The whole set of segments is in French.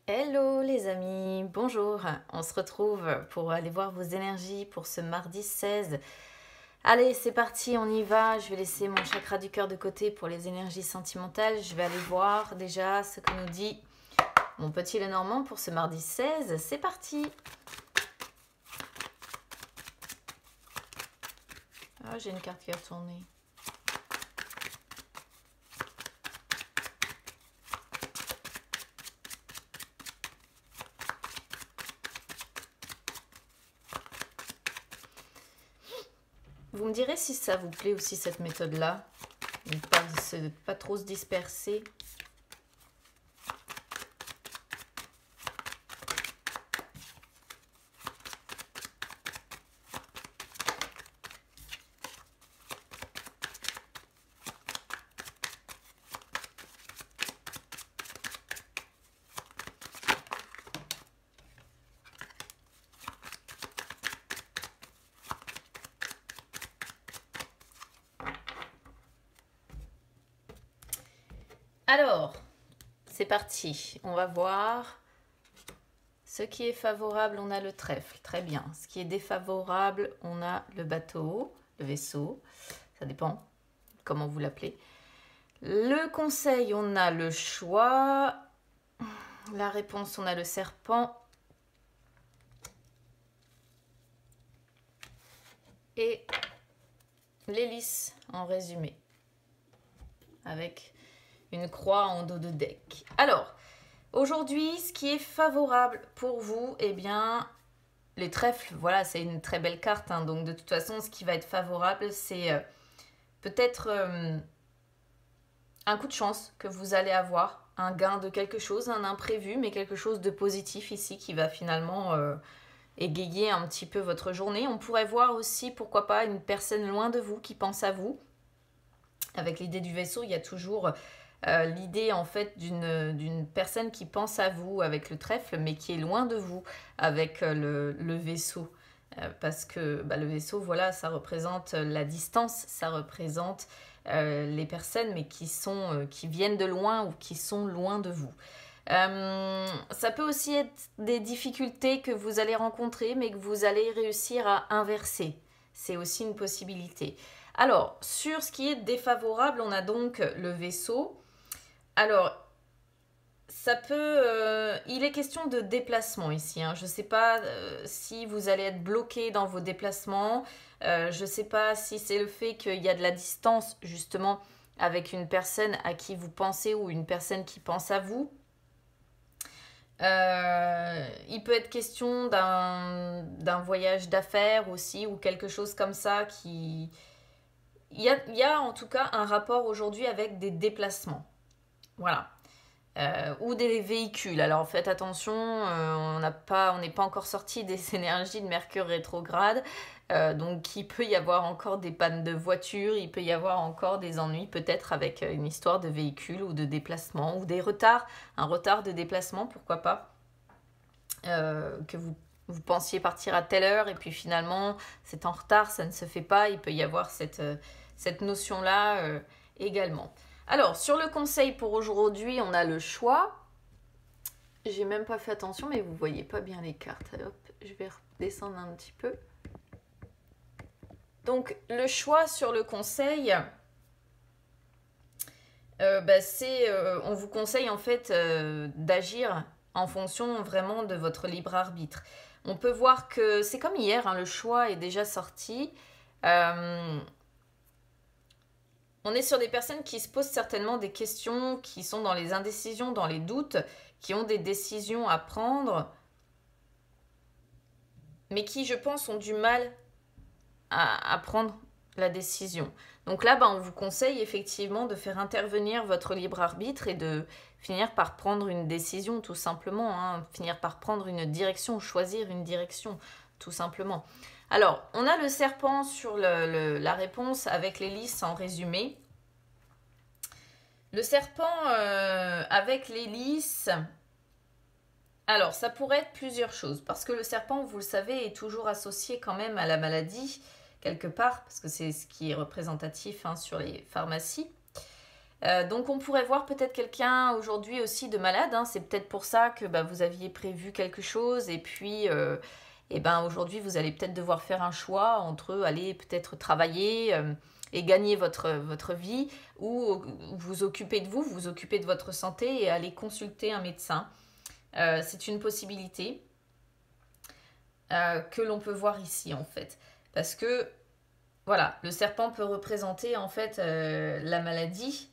Hello les amis, bonjour. On se retrouve pour aller voir vos énergies pour ce mardi 16. Allez, c'est parti, on y va. Je vais laisser mon chakra du cœur de côté pour les énergies sentimentales. Je vais aller voir déjà ce que nous dit mon petit Lenormand pour ce mardi 16. C'est parti. Ah, j'ai une carte qui a tourné. Vous me direz si ça vous plaît aussi cette méthode-là. Pas trop se disperser. Alors, c'est parti. On va voir. Ce qui est favorable, on a le trèfle. Très bien. Ce qui est défavorable, on a le bateau, le vaisseau. Ça dépend comment vous l'appelez. Le conseil, on a le choix. La réponse, on a le serpent. Et l'hélice en résumé. Avec une croix en dos de deck. Alors, aujourd'hui, ce qui est favorable pour vous, eh bien, les trèfles, voilà, c'est une très belle carte. Hein, donc, de toute façon, ce qui va être favorable, c'est peut-être un coup de chance que vous allez avoir, un gain de quelque chose, un imprévu, mais quelque chose de positif ici qui va finalement égayer un petit peu votre journée. On pourrait voir aussi, pourquoi pas, une personne loin de vous qui pense à vous. Avec l'idée du vaisseau, il y a toujours l'idée en fait d'une personne qui pense à vous avec le trèfle, mais qui est loin de vous avec le vaisseau. Parce que le vaisseau, voilà, ça représente la distance, ça représente les personnes, mais qui viennent de loin ou qui sont loin de vous. Ça peut aussi être des difficultés que vous allez rencontrer, mais que vous allez réussir à inverser. C'est aussi une possibilité. Alors, sur ce qui est défavorable, on a donc le vaisseau. Alors, il est question de déplacement ici. Hein. Je ne sais pas si vous allez être bloqué dans vos déplacements. Je ne sais pas si c'est le fait qu'il y a de la distance, justement, avec une personne à qui vous pensez ou une personne qui pense à vous. Il peut être question d'un voyage d'affaires aussi ou quelque chose comme ça qui... Il y a en tout cas un rapport aujourd'hui avec des déplacements. Voilà. Ou des véhicules. Alors faites attention, on n'est pas encore sorti des énergies de Mercure rétrograde. Donc il peut y avoir encore des pannes de voiture, il peut y avoir encore des ennuis peut-être avec une histoire de véhicule ou de déplacement ou des retards, un retard de déplacement, pourquoi pas. Que vous pensiez partir à telle heure et puis finalement c'est en retard, ça ne se fait pas. Il peut y avoir cette notion-là également. Alors, sur le conseil pour aujourd'hui, on a le choix. J'ai même pas fait attention, mais vous voyez pas bien les cartes. Hop, je vais redescendre un petit peu. Donc, le choix sur le conseil, on vous conseille en fait d'agir en fonction vraiment de votre libre arbitre. On peut voir que c'est comme hier, hein, le choix est déjà sorti. On est sur des personnes qui se posent certainement des questions, qui sont dans les indécisions, dans les doutes, qui ont des décisions à prendre, mais qui, je pense, ont du mal à prendre la décision. Donc là, on vous conseille effectivement de faire intervenir votre libre arbitre et de finir par prendre une décision, tout simplement. Hein, finir par prendre une direction, choisir une direction, tout simplement. Alors, on a le serpent sur la réponse avec l'hélice en résumé. Le serpent avec l'hélice, alors ça pourrait être plusieurs choses, parce que le serpent, vous le savez, est toujours associé quand même à la maladie, quelque part, parce que c'est ce qui est représentatif hein, sur les pharmacies. Donc on pourrait voir peut-être quelqu'un aujourd'hui aussi de malade, hein. C'est peut-être pour ça que vous aviez prévu quelque chose et puis aujourd'hui vous allez peut-être devoir faire un choix entre aller peut-être travailler et gagner votre vie ou vous occuper de vous, vous occuper de votre santé et aller consulter un médecin. C'est une possibilité que l'on peut voir ici en fait. Parce que voilà, le serpent peut représenter en fait la maladie,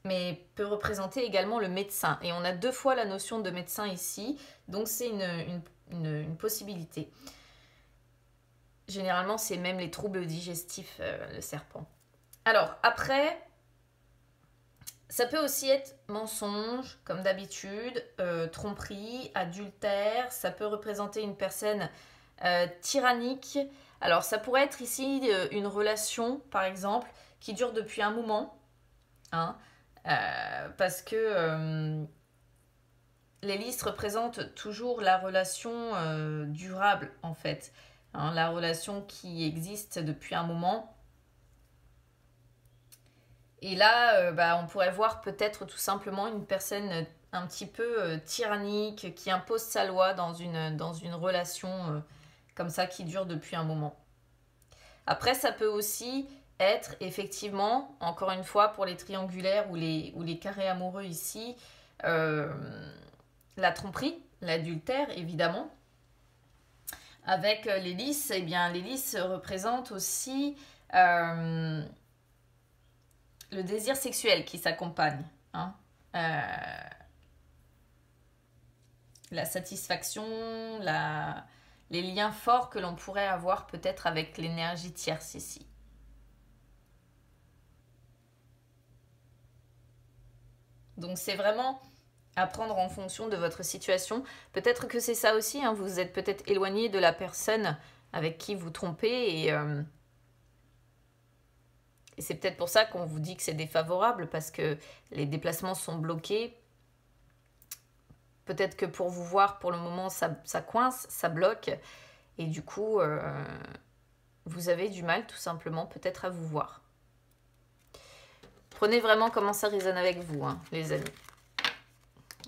mais peut représenter également le médecin. Et on a 2 fois la notion de médecin ici, donc c'est une possibilité. Généralement, c'est même les troubles digestifs, le serpent. Alors, après, ça peut aussi être mensonge, comme d'habitude, tromperie, adultère, ça peut représenter une personne tyrannique. Alors, ça pourrait être ici une relation, par exemple, qui dure depuis un moment, hein, parce que les lys représentent toujours la relation durable, en fait, hein, la relation qui existe depuis un moment. Et là, on pourrait voir peut-être tout simplement une personne un petit peu tyrannique qui impose sa loi dans une relation comme ça qui dure depuis un moment. Après, ça peut aussi être effectivement, encore une fois, pour les triangulaires ou les carrés amoureux ici, la tromperie, l'adultère évidemment. Avec les lys, eh bien les lys représentent aussi le désir sexuel qui s'accompagne, hein. La satisfaction, les liens forts que l'on pourrait avoir peut-être avec l'énergie tierce ici. Donc c'est vraiment à prendre en fonction de votre situation. Peut-être que c'est ça aussi, hein, vous êtes peut-être éloigné de la personne avec qui vous trompez et c'est peut-être pour ça qu'on vous dit que c'est défavorable parce que les déplacements sont bloqués. Peut-être que pour vous voir, pour le moment, ça coince, ça bloque. Et du coup, vous avez du mal tout simplement peut-être à vous voir. Prenez vraiment comment ça résonne avec vous, hein, les amis.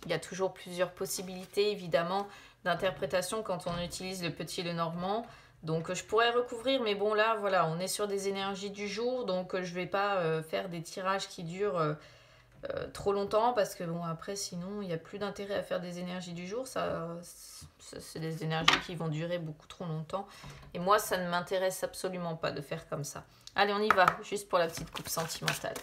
Il y a toujours plusieurs possibilités, évidemment, d'interprétation quand on utilise le petit et le normand. Donc je pourrais recouvrir, mais bon là, voilà, on est sur des énergies du jour, donc je ne vais pas faire des tirages qui durent trop longtemps, parce que bon, après, sinon, il n'y a plus d'intérêt à faire des énergies du jour. Ça c'est des énergies qui vont durer beaucoup trop longtemps. Et moi, ça ne m'intéresse absolument pas de faire comme ça. Allez, on y va, juste pour la petite coupe sentimentale.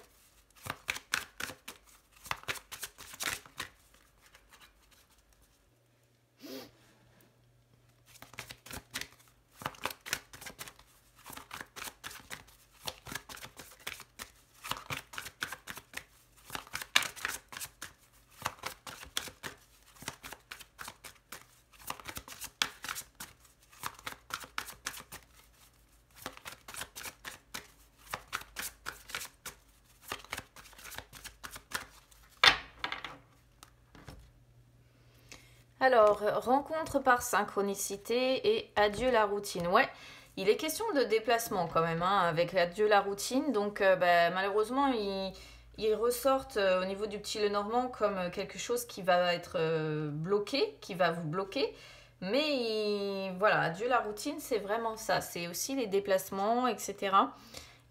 Alors, rencontre par synchronicité et adieu la routine. Ouais, il est question de déplacement quand même, hein, avec adieu la routine. Donc, malheureusement, ils ressortent au niveau du petit Lenormand comme quelque chose qui va être bloqué, qui va vous bloquer. Mais voilà, adieu la routine, c'est vraiment ça. C'est aussi les déplacements, etc.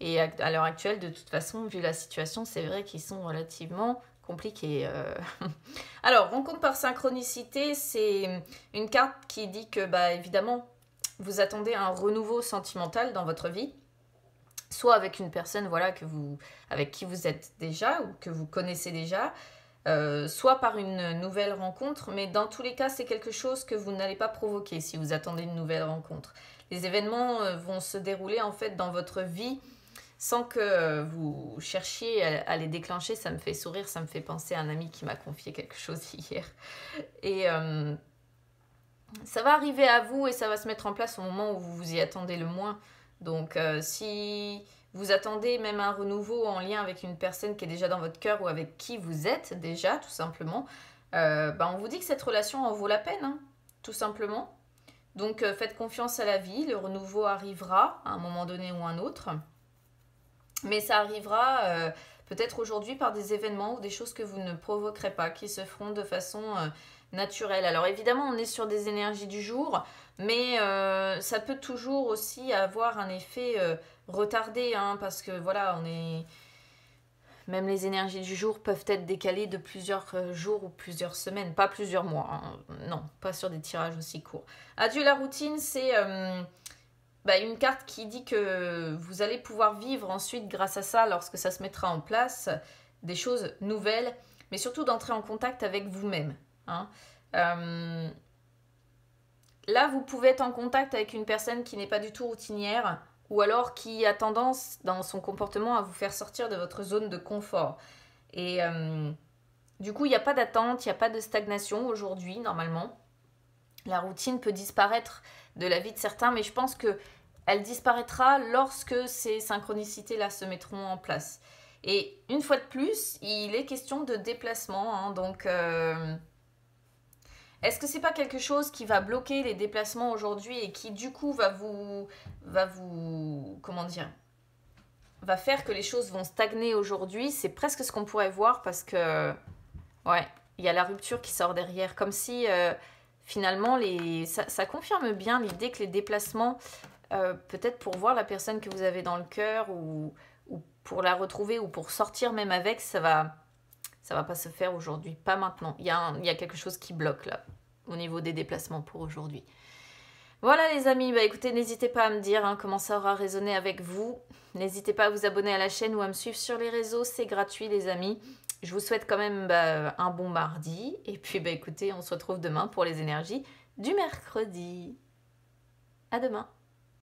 Et à l'heure actuelle, de toute façon, vu la situation, c'est vrai qu'ils sont relativement compliqués. Alors, rencontre par synchronicité, c'est une carte qui dit que, évidemment, vous attendez un renouveau sentimental dans votre vie, soit avec une personne, voilà, avec qui vous êtes déjà ou que vous connaissez déjà, soit par une nouvelle rencontre, mais dans tous les cas, c'est quelque chose que vous n'allez pas provoquer si vous attendez une nouvelle rencontre. Les événements vont se dérouler en fait dans votre vie sans que vous cherchiez à les déclencher. Ça me fait sourire, ça me fait penser à un ami qui m'a confié quelque chose hier. Et ça va arriver à vous et ça va se mettre en place au moment où vous vous y attendez le moins. Donc si vous attendez même un renouveau en lien avec une personne qui est déjà dans votre cœur ou avec qui vous êtes déjà, tout simplement, on vous dit que cette relation en vaut la peine, hein, tout simplement. Donc faites confiance à la vie, le renouveau arrivera à un moment donné ou un autre. Mais ça arrivera peut-être aujourd'hui par des événements ou des choses que vous ne provoquerez pas, qui se feront de façon naturelle. Alors évidemment, on est sur des énergies du jour, mais ça peut toujours aussi avoir un effet retardé, hein, parce que voilà, on est... Même les énergies du jour peuvent être décalées de plusieurs jours ou plusieurs semaines, pas plusieurs mois, hein. Non, pas sur des tirages aussi courts. Adieu la routine, c'est une carte qui dit que vous allez pouvoir vivre ensuite grâce à ça, lorsque ça se mettra en place, des choses nouvelles, mais surtout d'entrer en contact avec vous-même, hein. Là, vous pouvez être en contact avec une personne qui n'est pas du tout routinière, ou alors qui a tendance dans son comportement à vous faire sortir de votre zone de confort. Et du coup, il n'y a pas d'attente, il n'y a pas de stagnation aujourd'hui, normalement. La routine peut disparaître de la vie de certains, mais je pense que elle disparaîtra lorsque ces synchronicités-là se mettront en place. Et une fois de plus, il est question de déplacement, hein, donc... est-ce que c'est pas quelque chose qui va bloquer les déplacements aujourd'hui et qui du coup comment dire, va faire que les choses vont stagner aujourd'hui? C'est presque ce qu'on pourrait voir parce que, ouais, il y a la rupture qui sort derrière, comme si finalement ça confirme bien l'idée que les déplacements, peut-être pour voir la personne que vous avez dans le cœur ou pour la retrouver ou pour sortir même avec, ça va pas se faire aujourd'hui, pas maintenant. Il y a quelque chose qui bloque là, au niveau des déplacements pour aujourd'hui. Voilà les amis, écoutez, n'hésitez pas à me dire comment ça aura résonné avec vous. N'hésitez pas à vous abonner à la chaîne ou à me suivre sur les réseaux, c'est gratuit les amis. Je vous souhaite quand même un bon mardi. Et puis écoutez, on se retrouve demain pour les énergies du mercredi. À demain.